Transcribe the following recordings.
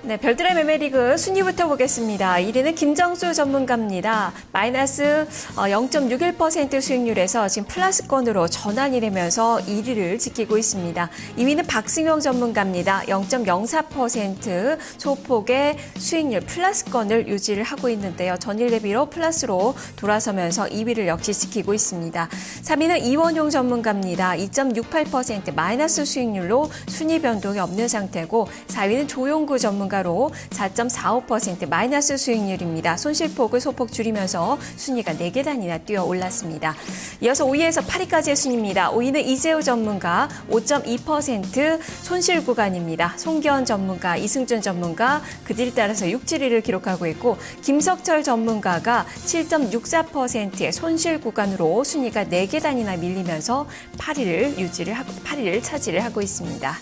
네, 별들의 매매리그 순위부터 보겠습니다. 1위는 김정수 전문가입니다. 마이너스 0.61% 수익률에서 지금 플러스권으로 전환이 되면서 1위를 지키고 있습니다. 2위는 박승용 전문가입니다. 0.04% 소폭의 수익률 플러스권을 유지를 하고 있는데요. 전일 대비로 플러스로 돌아서면서 2위를 역시 지키고 있습니다. 3위는 이원용 전문가입니다. 2.68% 마이너스 수익률로 순위 변동이 없는 상태고 4위는 조용구 전문가로 4.45% 마이너스 수익률입니다. 손실폭을 소폭 줄이면서 순위가 4계단이나 뛰어 올랐습니다. 이어서 5위에서 8위까지의 순위입니다. 5위는 이재우 전문가 5.2% 손실 구간입니다. 송기현 전문가, 이승준 전문가 그들 따라서 6, 7위를 기록하고 있고 김석철 전문가가 7.64%의 손실 구간으로 순위가 4계단이나 밀리면서 8위를 차지를 하고 있습니다.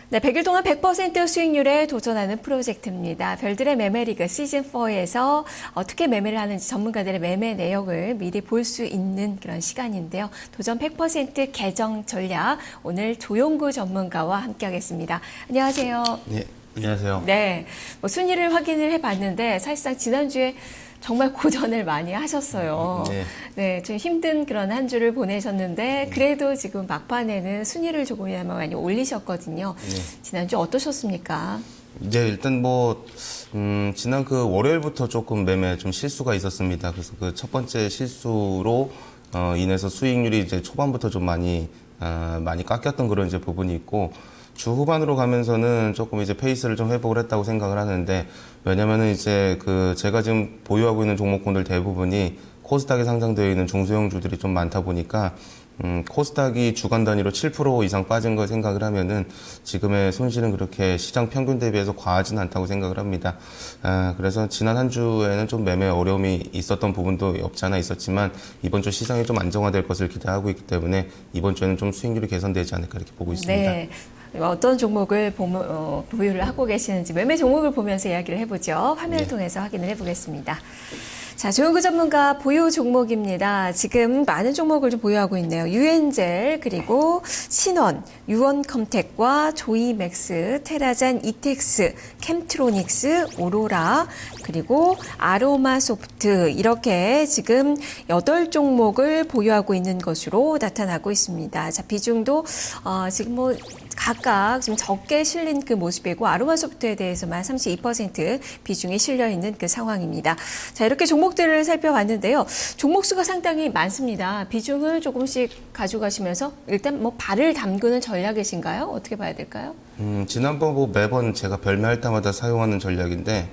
네, 100일 동안 100% 수익률에 도전하는 프로젝트입니다. 별들의 매매리그 시즌4에서 어떻게 매매를 하는지 전문가들의 매매 내역을 미리 볼 수 있는 그런 시간인데요. 도전 100% 계정 전략, 오늘 조용구 전문가와 함께하겠습니다. 안녕하세요. 네, 안녕하세요. 네, 순위를 확인을 해봤는데 사실상 지난주에 정말 고전을 많이 하셨어요. 네, 좀 힘든 그런 한 주를 보내셨는데 그래도 지금 막판에는 순위를 조금이나마 많이 올리셨거든요. 지난주 어떠셨습니까? 네, 일단 지난 그 월요일부터 조금 매매 좀 실수가 있었습니다. 그래서 그 첫 번째 실수로 인해서 수익률이 이제 초반부터 좀 많이 깎였던 그런 이제 부분이 있고, 주 후반으로 가면서는 조금 이제 페이스를 좀 회복을 했다고 생각을 하는데, 왜냐면은 이제 제가 지금 보유하고 있는 종목군들 대부분이 코스닥에 상장되어 있는 중소형주들이 좀 많다 보니까, 코스닥이 주간 단위로 7% 이상 빠진 걸 생각을 하면은 지금의 손실은 그렇게 시장 평균 대비해서 과하진 않다고 생각을 합니다. 그래서 지난 한 주에는 좀 매매 어려움이 있었던 부분도 없지 않아 있었지만 이번 주 시장이 좀 안정화될 것을 기대하고 있기 때문에 이번 주에는 좀 수익률이 개선되지 않을까 이렇게 보고 있습니다. 네. 어떤 종목을 보유를 하고 계시는지 매매 종목을 보면서 이야기를 해보죠. 화면을 통해서 확인을 해보겠습니다. 자, 조용구 전문가 보유 종목입니다. 지금 많은 종목을 좀 보유하고 있네요. 유엔젤, 그리고 신원, 유원컴텍과 조이맥스, 테라잔, 이텍스, 캠트로닉스, 오로라, 그리고 아로마소프트, 이렇게 지금 8종목을 보유하고 있는 것으로 나타나고 있습니다. 자, 비중도 지금 각각 좀 적게 실린 그 모습이고 아로마소프트에 대해서만 32% 비중이 실려 있는 그 상황입니다. 자, 이렇게 종목들을 살펴봤는데요. 종목 수가 상당히 많습니다. 비중을 조금씩 가져가시면서 일단 발을 담그는 전략이신가요? 어떻게 봐야 될까요? 지난번 매번 제가 별매할 때마다 사용하는 전략인데,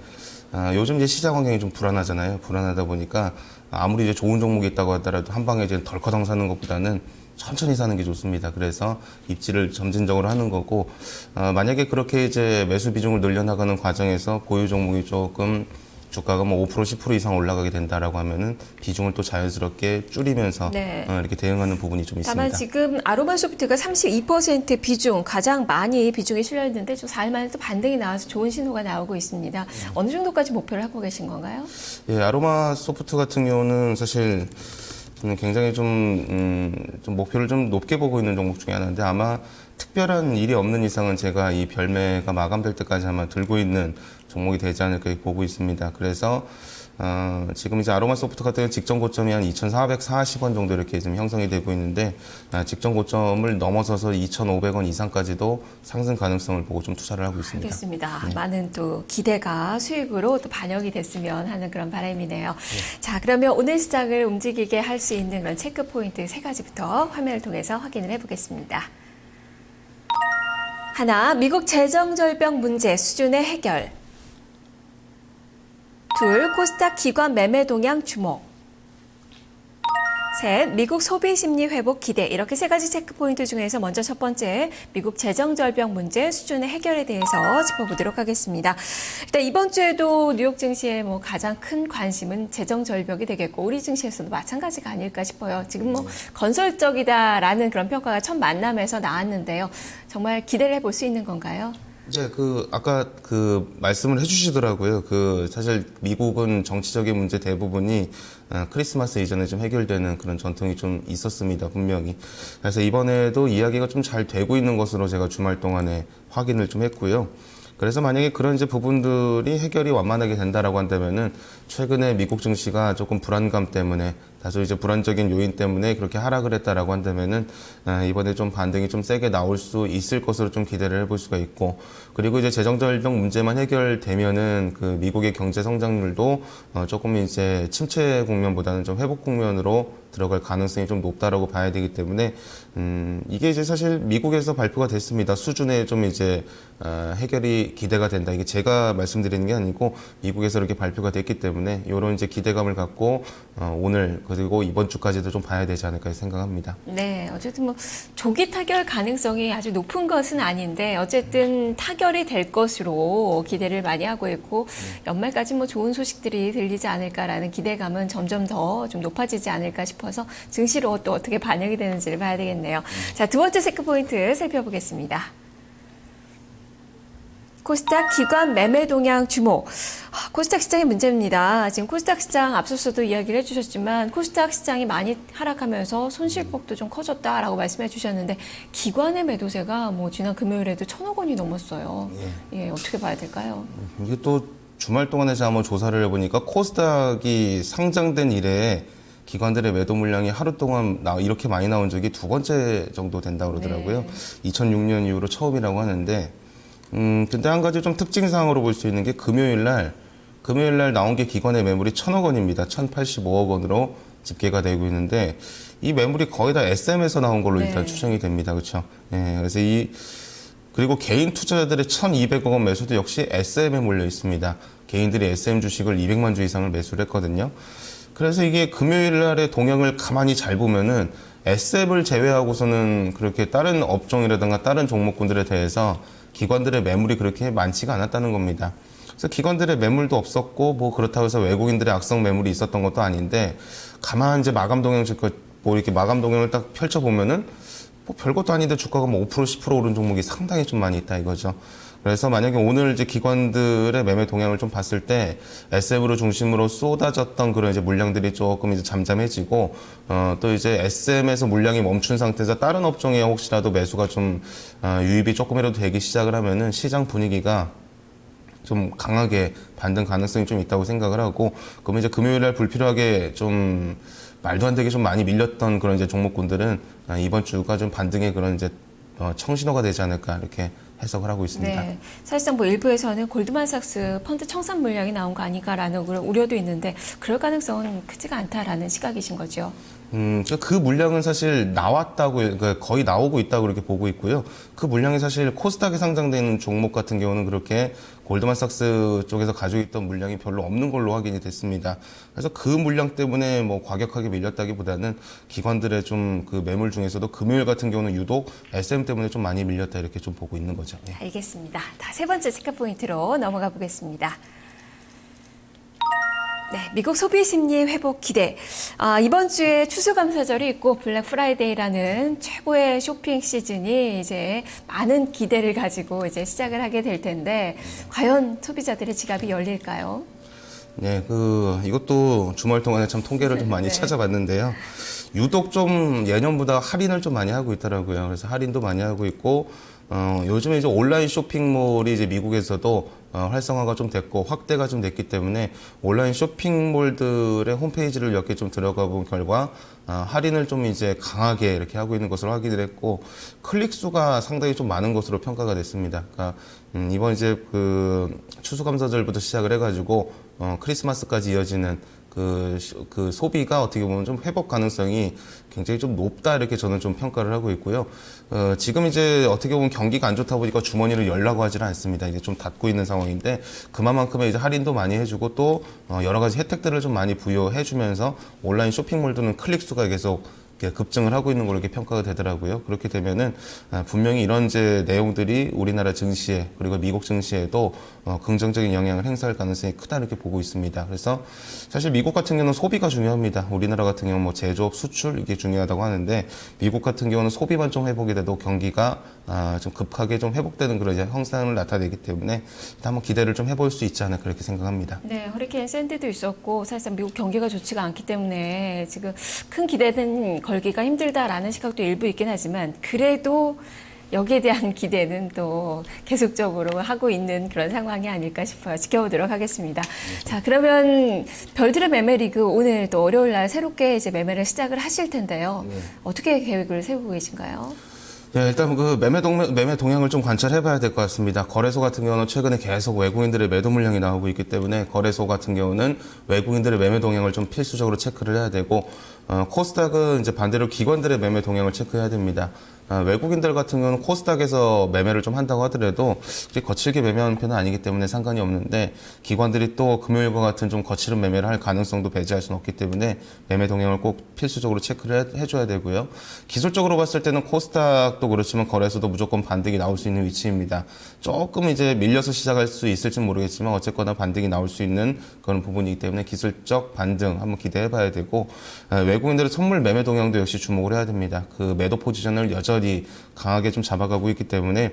요즘 이제 시장 환경이 좀 불안하잖아요. 불안하다 보니까 아무리 이제 좋은 종목이 있다고 하더라도 한 방에 이제 덜커덩 사는 것보다는 천천히 사는 게 좋습니다. 그래서 입지를 점진적으로 하는 거고, 만약에 그렇게 이제 매수 비중을 늘려나가는 과정에서 보유 종목이 조금 주가가 5%, 10% 이상 올라가게 된다라고 하면은 비중을 또 자연스럽게 줄이면서 이렇게 대응하는 부분이 좀 있습니다. 다만 지금 아로마소프트가 32% 비중, 가장 많이 비중이 실려 있는데 좀 사흘 만에 또 반등이 나와서 좋은 신호가 나오고 있습니다. 어느 정도까지 목표를 하고 계신 건가요? 예, 아로마소프트 같은 경우는 사실 저는 굉장히 좀 목표를 좀 높게 보고 있는 종목 중에 하나인데, 아마 특별한 일이 없는 이상은 제가 이 별매가 마감될 때까지 아마 들고 있는 종목이 되지 않을까 보고 있습니다. 그래서 지금 이제 아로마소프트 같은 경우 직전 고점이 한 2,440원 정도 이렇게 지금 형성이 되고 있는데, 직전 고점을 넘어서서 2,500원 이상까지도 상승 가능성을 보고 좀 투자를 하고 있습니다. 알겠습니다. 많은 또 기대가 수익으로 또 반영이 됐으면 하는 그런 바람이네요. 자, 그러면 오늘 시장을 움직이게 할 수 있는 그런 체크 포인트 3가지부터 화면을 통해서 확인을 해보겠습니다. 하나, 미국 재정 절벽 문제 수준의 해결. 둘, 코스닥 기관 매매 동향 주목. 셋, 미국 소비 심리 회복 기대. 이렇게 3가지 체크 포인트 중에서 먼저 첫 번째, 미국 재정 절벽 문제 수준의 해결에 대해서 짚어보도록 하겠습니다. 일단 이번 주에도 뉴욕 증시의 가장 큰 관심은 재정 절벽이 되겠고, 우리 증시에서도 마찬가지가 아닐까 싶어요. 지금 건설적이다라는 그런 평가가 첫 만남에서 나왔는데요. 정말 기대를 해볼 수 있는 건가요? 네, 아까 말씀을 해주시더라고요. 사실 미국은 정치적인 문제 대부분이 크리스마스 이전에 좀 해결되는 그런 전통이 좀 있었습니다, 분명히. 그래서 이번에도 이야기가 좀 잘 되고 있는 것으로 제가 주말 동안에 확인을 좀 했고요. 그래서 만약에 그런 이제 부분들이 해결이 완만하게 된다라고 한다면은 최근에 미국 증시가 조금 불안감 때문에 다소 이제 불안적인 요인 때문에 그렇게 하락을 했다라고 한다면은 이번에 좀 반등이 좀 세게 나올 수 있을 것으로 좀 기대를 해볼 수가 있고, 그리고 이제 재정적 문제만 해결되면은 미국의 경제 성장률도 조금 이제 침체 국면보다는 좀 회복 국면으로 들어갈 가능성이 좀 높다라고 봐야 되기 때문에 이게 이제 사실 미국에서 발표가 됐습니다. 수준의 좀 이제 해결이 기대가 된다. 이게 제가 말씀드리는 게 아니고 미국에서 이렇게 발표가 됐기 때문에 이런 이제 기대감을 갖고 오늘 그리고 이번 주까지도 좀 봐야 되지 않을까 생각합니다. 네, 어쨌든 뭐 조기 타결 가능성이 아주 높은 것은 아닌데 어쨌든 타결이 될 것으로 기대를 많이 하고 있고 연말까지 뭐 좋은 소식들이 들리지 않을까라는 기대감은 점점 더 좀 높아지지 않을까 싶어서 증시로 또 어떻게 반영이 되는지를 봐야 되겠네요. 자, 두 번째 체크 포인트 살펴보겠습니다. 코스닥 기관 매매 동향 주목. 코스닥 시장의 문제입니다. 지금 코스닥 시장 앞서서도 이야기를 해주셨지만 코스닥 시장이 많이 하락하면서 손실폭도 좀 커졌다라고 말씀해 주셨는데 기관의 매도세가 뭐 지난 금요일에도 1,000억 원이 넘었어요. 예, 어떻게 봐야 될까요? 이게 또 주말 동안에 제가 한번 조사를 해보니까 코스닥이 상장된 이래 기관들의 매도 물량이 하루 동안 이렇게 많이 나온 적이 두 번째 정도 된다고 그러더라고요. 네. 2006년 이후로 처음이라고 하는데 근데 한 가지 좀 특징사항으로 볼 수 있는 게 금요일 날 나온 게 기관의 매물이 1,000억 원입니다. 1,085억 원으로 집계가 되고 있는데 이 매물이 거의 다 SM에서 나온 걸로 일단 추정이 됩니다. 그렇죠? 예. 그래서 그리고 개인 투자자들의 1,200억 원 매수도 역시 SM에 몰려 있습니다. 개인들이 SM 주식을 200만 주 이상을 매수를 했거든요. 그래서 이게 금요일 날의 동향을 가만히 잘 보면은 SM을 제외하고서는 그렇게 다른 업종이라든가 다른 종목군들에 대해서 기관들의 매물이 그렇게 많지가 않았다는 겁니다. 그래서 기관들의 매물도 없었고 뭐 그렇다고 해서 외국인들의 악성 매물이 있었던 것도 아닌데 가만 이제 마감 동향 뭐 이렇게 마감 동향을 딱 펼쳐보면은 뭐 별것도 아닌데 주가가 뭐 5% 10% 오른 종목이 상당히 좀 많이 있다 이거죠. 그래서 만약에 오늘 이제 기관들의 매매 동향을 좀 봤을 때 SM으로 중심으로 쏟아졌던 그런 이제 물량들이 조금 이제 잠잠해지고 또 이제 SM에서 물량이 멈춘 상태에서 다른 업종에 혹시라도 매수가 좀 유입이 조금이라도 되기 시작을 하면은 시장 분위기가 좀 강하게 반등 가능성이 좀 있다고 생각을 하고, 그러면 이제 금요일 날 불필요하게 좀 말도 안 되게 좀 많이 밀렸던 그런 이제 종목군들은 이번 주가 좀 반등의 그런 이제 청신호가 되지 않을까 이렇게 해석을 하고 있습니다. 네, 사실상 뭐 일부에서는 골드만삭스 펀드 청산 물량이 나온 거 아닌가라는 그런 우려도 있는데 그럴 가능성은 크지가 않다라는 시각이신 거죠. 그 물량은 사실 나왔다고, 그러니까 거의 나오고 있다고 그렇게 보고 있고요. 그 물량이 사실 코스닥에 상장되는 종목 같은 경우는 그렇게 골드만삭스 쪽에서 가지고 있던 물량이 별로 없는 걸로 확인이 됐습니다. 그래서 그 물량 때문에 뭐 과격하게 밀렸다기보다는 기관들의 좀 그 매물 중에서도 금요일 같은 경우는 유독 SM 때문에 좀 많이 밀렸다 이렇게 좀 보고 있는 거죠. 네. 알겠습니다. 세 번째 체크 포인트로 넘어가 보겠습니다. 네, 미국 소비 심리 회복 기대. 이번 주에 추수감사절이 있고 블랙 프라이데이라는 최고의 쇼핑 시즌이 이제 많은 기대를 가지고 이제 시작을 하게 될 텐데 과연 소비자들의 지갑이 열릴까요? 네, 이것도 주말 동안에 참 통계를 좀 많이 찾아봤는데요. 유독 좀 예년보다 할인을 좀 많이 하고 있더라고요. 그래서 할인도 많이 하고 있고, 요즘에 이제 온라인 쇼핑몰이 이제 미국에서도 활성화가 좀 됐고 확대가 좀 됐기 때문에 온라인 쇼핑몰들의 홈페이지를 몇 개 좀 들어가 본 결과 할인을 좀 이제 강하게 이렇게 하고 있는 것으로 확인을 했고, 클릭 수가 상당히 좀 많은 것으로 평가가 됐습니다. 그러니까 이번 이제 추수감사절부터 시작을 해가지고 크리스마스까지 이어지는 그 소비가 어떻게 보면 좀 회복 가능성이 굉장히 좀 높다 이렇게 저는 좀 평가를 하고 있고요. 지금 이제 어떻게 보면 경기가 안 좋다 보니까 주머니를 열라고 하지는 않습니다. 이제 좀 닫고 있는 상황인데 그만큼의 이제 할인도 많이 해주고 또 여러 가지 혜택들을 좀 많이 부여해주면서 온라인 쇼핑몰들은 클릭 수가 계속 급증을 하고 있는 걸로 이렇게 평가가 되더라고요. 그렇게 되면은 분명히 이런 이제 내용들이 우리나라 증시에 그리고 미국 증시에도 긍정적인 영향을 행사할 가능성이 크다 이렇게 보고 있습니다. 그래서 사실 미국 같은 경우는 소비가 중요합니다. 우리나라 같은 경우는 뭐 제조업, 수출 이게 중요하다고 하는데 미국 같은 경우는 소비만 좀 회복이 돼도 경기가 좀 급하게 좀 회복되는 그런 이제 형상을 나타내기 때문에 한번 기대를 좀 해볼 수 있지 않을까 그렇게 생각합니다. 네, 허리케인 샌디도 있었고 사실상 미국 경기가 좋지가 않기 때문에 지금 큰 기대는 걸기가 힘들다라는 시각도 일부 있긴 하지만 그래도 여기에 대한 기대는 또 계속적으로 하고 있는 그런 상황이 아닐까 싶어요. 지켜보도록 하겠습니다. 자, 그러면 별들의 매매 리그 오늘 또 월요일 날 새롭게 이제 매매를 시작을 하실 텐데요. 어떻게 계획을 세우고 계신가요? 네, 일단 그 매매 동향을 좀 관찰해 봐야 될 것 같습니다. 거래소 같은 경우는 최근에 계속 외국인들의 매도 물량이 나오고 있기 때문에 거래소 같은 경우는 외국인들의 매매 동향을 좀 필수적으로 체크를 해야 되고, 코스닥은 이제 반대로 기관들의 매매 동향을 체크해야 됩니다. 외국인들 같은 경우는 코스닥에서 매매를 좀 한다고 하더라도 그렇게 거칠게 매매하는 편은 아니기 때문에 상관이 없는데 기관들이 또 금요일과 같은 좀 거칠은 매매를 할 가능성도 배제할 수는 없기 때문에 매매 동향을 꼭 필수적으로 체크를 해줘야 되고요. 기술적으로 봤을 때는 코스닥도 그렇지만 거래소도 무조건 반등이 나올 수 있는 위치입니다. 조금 이제 밀려서 시작할 수 있을지 모르겠지만 어쨌거나 반등이 나올 수 있는 그런 부분이기 때문에 기술적 반등 한번 기대해 봐야 되고, 외국인들의 선물 매매 동향도 역시 주목을 해야 됩니다. 그 매도 포지션을 여전히 강하게 좀 잡아가고 있기 때문에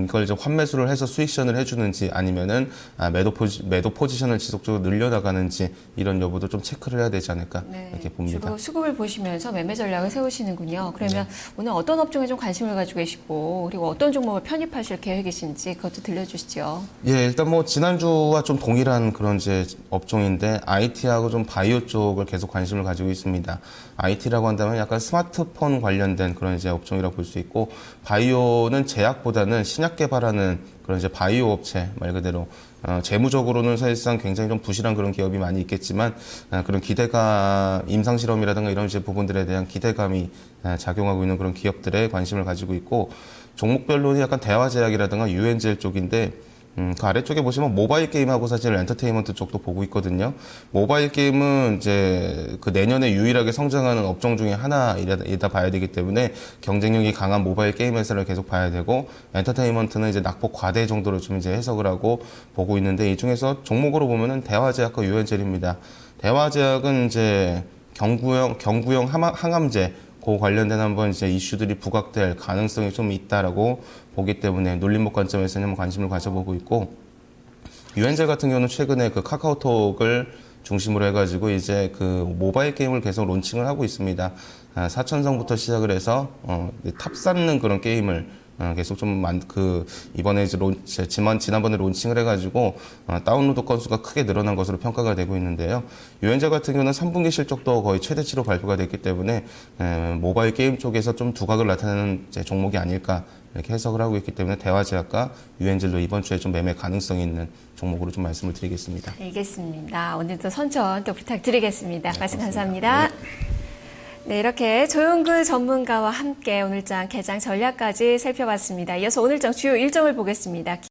이걸 이제 환매수를 해서 수익 실현을 해주는지 아니면은 매도 포지션을 지속적으로 늘려나가는지 이런 여부도 좀 체크를 해야 되지 않을까 이렇게 봅니다. 주로 수급을 보시면서 매매 전략을 세우시는군요. 그러면 오늘 어떤 업종에 좀 관심을 가지고 계시고 그리고 어떤 종목을 편입하실 계획이신지 그것도 들려주시죠. 예, 일단 뭐 지난주와 좀 동일한 그런 이제 업종인데 IT하고 좀 바이오 쪽을 계속 관심을 가지고 있습니다. IT라고 한다면 약간 스마트폰 관련된 그런 이제 업종이라고 볼 수 있고, 바이오는 제약보다는 신약 개발하는 그런 이제 바이오 업체 말 그대로 재무적으로는 사실상 굉장히 좀 부실한 그런 기업이 많이 있겠지만 그런 기대가 임상 실험이라든가 이런 이제 부분들에 대한 기대감이 작용하고 있는 그런 기업들에 관심을 가지고 있고, 종목별로는 약간 대화제약이라든가 유엔젤 쪽인데 그 아래쪽에 보시면 모바일 게임하고 사실 엔터테인먼트 쪽도 보고 있거든요. 모바일 게임은 이제 그 내년에 유일하게 성장하는 업종 중에 하나이다 봐야 되기 때문에 경쟁력이 강한 모바일 게임 회사를 계속 봐야 되고, 엔터테인먼트는 이제 낙폭 과대 정도로 좀 이제 해석을 하고 보고 있는데, 이 중에서 종목으로 보면은 대화제약과 유엔젤입니다. 대화제약은 이제 경구용 항암제 그 관련된 한번 이제 이슈들이 부각될 가능성이 좀 있다라고 보기 때문에 눌림목 관점에서는 관심을 가져보고 있고, 유엔젤 같은 경우는 최근에 그 카카오톡을 중심으로 해가지고 이제 그 모바일 게임을 계속 론칭을 하고 있습니다. 4천성부터 시작을 해서 탑 쌓는 그런 게임을 계속 좀 이번에 이제 지난번에 론칭을 해가지고 다운로드 건수가 크게 늘어난 것으로 평가가 되고 있는데요. 유엔젤 같은 경우는 3분기 실적도 거의 최대치로 발표가 됐기 때문에 모바일 게임 쪽에서 좀 두각을 나타내는 이제 종목이 아닐까 이렇게 해석을 하고 있기 때문에 대화제약과 유엔젤도 이번 주에 좀 매매 가능성이 있는 종목으로 좀 말씀을 드리겠습니다. 알겠습니다. 오늘도 선천 또 부탁드리겠습니다. 말씀 감사합니다. 네, 이렇게 조용근 전문가와 함께 오늘장 개장 전략까지 살펴봤습니다. 이어서 오늘장 주요 일정을 보겠습니다.